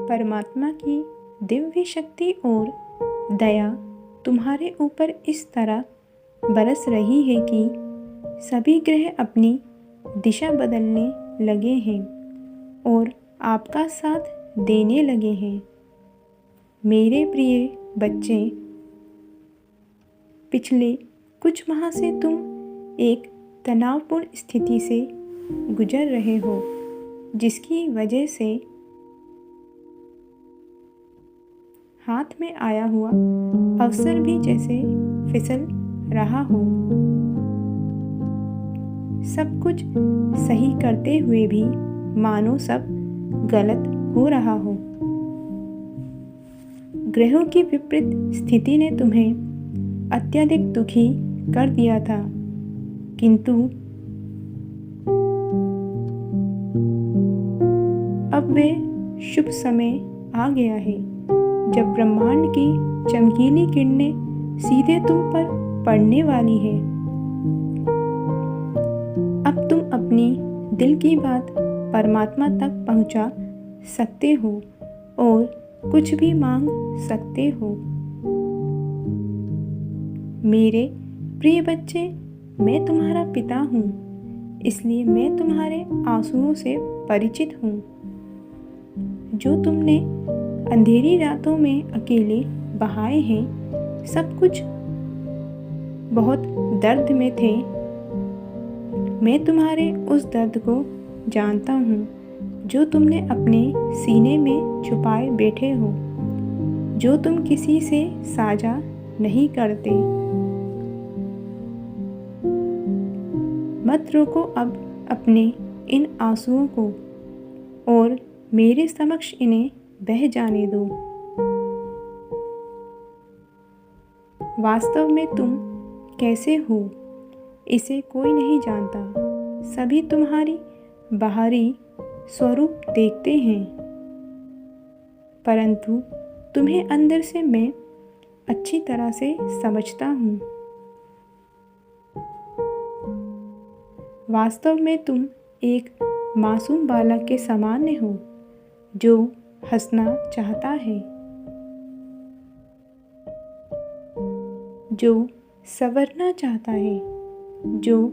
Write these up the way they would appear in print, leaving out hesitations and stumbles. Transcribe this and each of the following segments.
परमात्मा की दिव्य शक्ति और दया तुम्हारे ऊपर इस तरह बरस रही है कि सभी ग्रह अपनी दिशा बदलने लगे हैं और आपका साथ देने लगे हैं। मेरे प्रिय बच्चे, पिछले कुछ माह से तुम एक तनावपूर्ण स्थिति से गुजर रहे हो, जिसकी वजह से हाथ में आया हुआ अवसर भी जैसे फिसल रहा हो। सब कुछ सही करते हुए भी मानो सब गलत हो रहा हो। ग्रहों की विपरीत स्थिति ने तुम्हें अत्यधिक दुखी कर दिया था, किंतु अब वे शुभ समय आ गया है जब ब्रह्मांड की चमकीली किरणें सीधे तुम पर पड़ने वाली है। अब तुम अपनी दिल की बात परमात्मा तक पहुंचा सकते हो और कुछ भी मांग सकते हो। मेरे प्रिय बच्चे, मैं तुम्हारा पिता हूँ, इसलिए मैं तुम्हारे आंसुओं से परिचित हूँ, जो तुमने अंधेरी रातों में अकेले बहाए हैं। सब कुछ बहुत दर्द में थे। मैं तुम्हारे उस दर्द को जानता हूँ जो तुमने अपने सीने में छुपाए बैठे हो, जो तुम किसी से साझा नहीं करते। मत रोको अब अपने इन आंसुओं को और मेरे समक्ष इन्हें बह जाने दो। वास्तव में तुम कैसे हो इसे कोई नहीं जानता। सभी तुम्हारी बाहरी स्वरूप देखते हैं, परंतु तुम्हें अंदर से मैं अच्छी तरह से समझता हूँ। वास्तव में तुम एक मासूम बालक के समान हो जो हंसना चाहता है, जो संवरना चाहता है, जो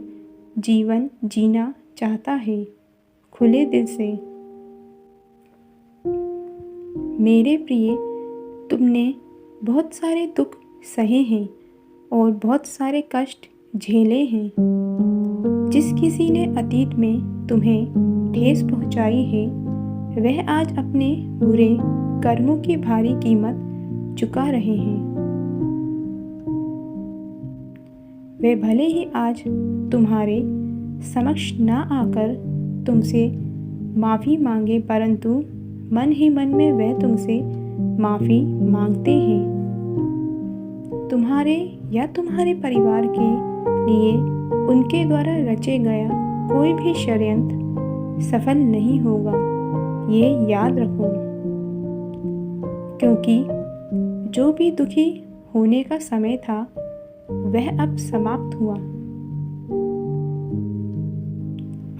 जीवन जीना चाहता है खुले दिल से। मेरे प्रिय, तुमने बहुत सारे दुख सहे हैं और बहुत सारे कष्ट झेले हैं। जिस किसी ने अतीत में तुम्हें ठेस पहुंचाई है, वह आज अपने बुरे कर्मों की भारी कीमत चुका रहे हैं। वे भले ही आज तुम्हारे समक्ष ना आकर तुमसे माफ़ी मांगे, परंतु मन ही मन में वे तुमसे माफ़ी मांगते हैं। तुम्हारे या तुम्हारे परिवार के लिए उनके द्वारा रचे गया कोई भी षड्यंत्र सफल नहीं होगा, ये याद रखो। क्योंकि जो भी दुखी होने का समय था वह अब समाप्त हुआ।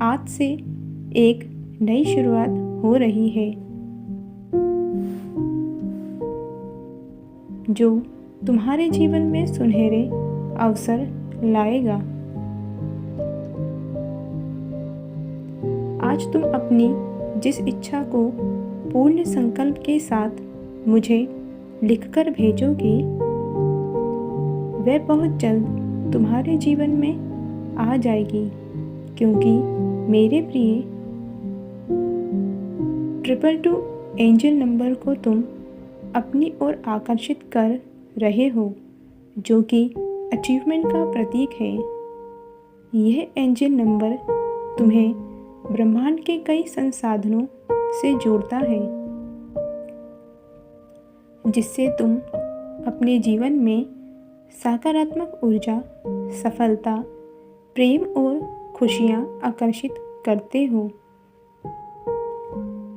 आज से एक नई शुरुआत हो रही है जो तुम्हारे जीवन में सुनहरे अवसर लाएगा। आज तुम अपनी जिस इच्छा को पूर्ण संकल्प के साथ मुझे लिखकर भेजोगे, वह बहुत जल्द तुम्हारे जीवन में आ जाएगी। क्योंकि मेरे प्रिय, 222 एंजल नंबर को तुम अपनी ओर आकर्षित कर रहे हो, जो कि अचीवमेंट का प्रतीक है। यह एंजल नंबर तुम्हें ब्रह्मांड के कई संसाधनों से जोड़ता है, जिससे तुम अपने जीवन में सकारात्मक ऊर्जा, सफलता, प्रेम और खुशियाँ आकर्षित करते हो।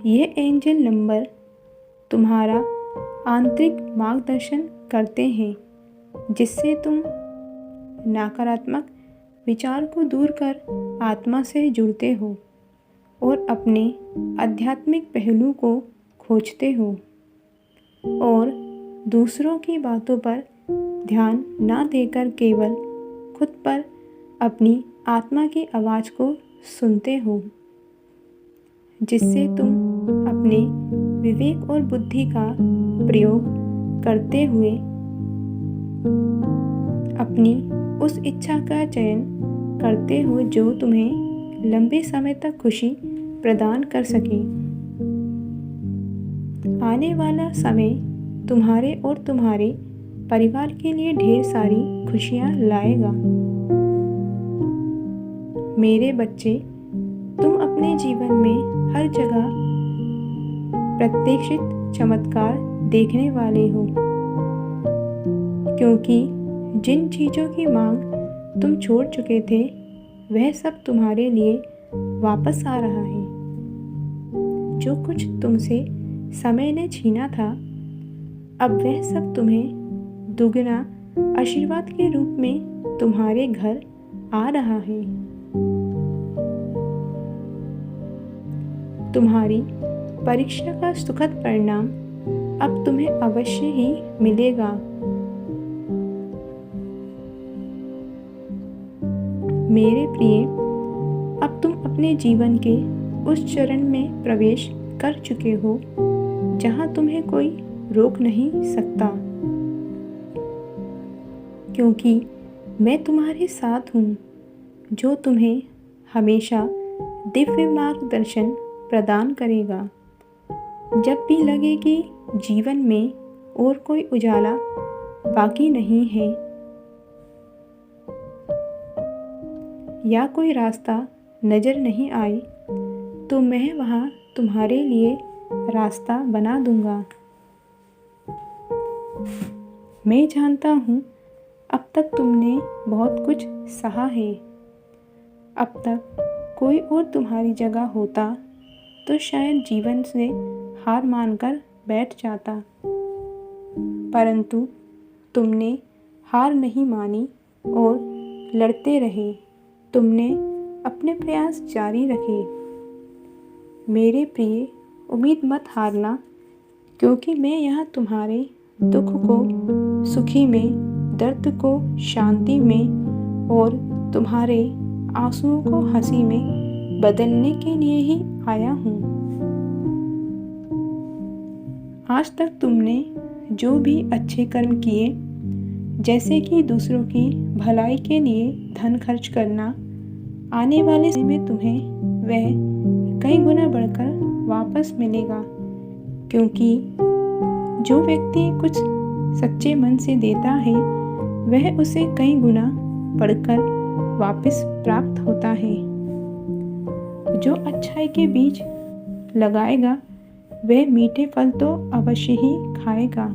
यह एंजल नंबर तुम्हारा आंतरिक मार्गदर्शन करते हैं, जिससे तुम नकारात्मक विचार को दूर कर आत्मा से जुड़ते हो और अपने आध्यात्मिक पहलू को खोजते हो और दूसरों की बातों पर ध्यान ना देकर केवल खुद पर अपनी आत्मा की आवाज़ को सुनते हो, जिससे तुम अपने विवेक और बुद्धि का प्रयोग करते हुए अपनी उस इच्छा का चयन करते हो जो तुम्हें लंबे समय तक खुशी प्रदान कर सके। आने वाला समय तुम्हारे और तुम्हारे परिवार के लिए ढेर सारी खुशियाँ लाएगा। मेरे बच्चे, तुम अपने जीवन में हर जगह प्रत्याशित चमत्कार देखने वाले हो, क्योंकि जिन चीज़ों की मांग तुम छोड़ चुके थे वह सब तुम्हारे लिए वापस आ रहा है। जो कुछ तुमसे समय ने छीना था, अब वह सब तुम्हें दुगना आशीर्वाद के रूप में तुम्हारे घर आ रहा है। तुम्हारी परीक्षा का सुखद परिणाम अब तुम्हें अवश्य ही मिलेगा। मेरे प्रिय, अब तुम अपने जीवन के उस चरण में प्रवेश कर चुके हो जहां तुम्हें कोई रोक नहीं सकता, क्योंकि मैं तुम्हारे साथ हूँ, जो तुम्हें हमेशा दिव्य मार्गदर्शन प्रदान करेगा। जब भी लगे कि जीवन में और कोई उजाला बाकी नहीं है या कोई रास्ता नज़र नहीं आए, तो मैं वहाँ तुम्हारे लिए रास्ता बना दूँगा। मैं जानता हूँ अब तक तुमने बहुत कुछ सहा है। अब तक कोई और तुम्हारी जगह होता तो शायद जीवन से हार मानकर बैठ जाता, परंतु तुमने हार नहीं मानी और लड़ते रहे। तुमने अपने प्रयास जारी रखे। मेरे प्रिय, उम्मीद मत हारना, क्योंकि मैं यहाँ तुम्हारे दुख को सुखी में, दर्द को शांति में और तुम्हारे आंसुओं को हंसी में बदलने के लिए ही आया हूँ। आज तक तुमने जो भी अच्छे कर्म किए, जैसे कि दूसरों की भलाई के लिए धन खर्च करना, आने वाले समय में तुम्हें वह कई गुना बढ़कर वापस मिलेगा, क्योंकि जो व्यक्ति कुछ सच्चे मन से देता है वह उसे कई गुना बढ़कर वापस प्राप्त होता है। जो अच्छाई के बीज लगाएगा वह मीठे फल तो अवश्य ही खाएगा।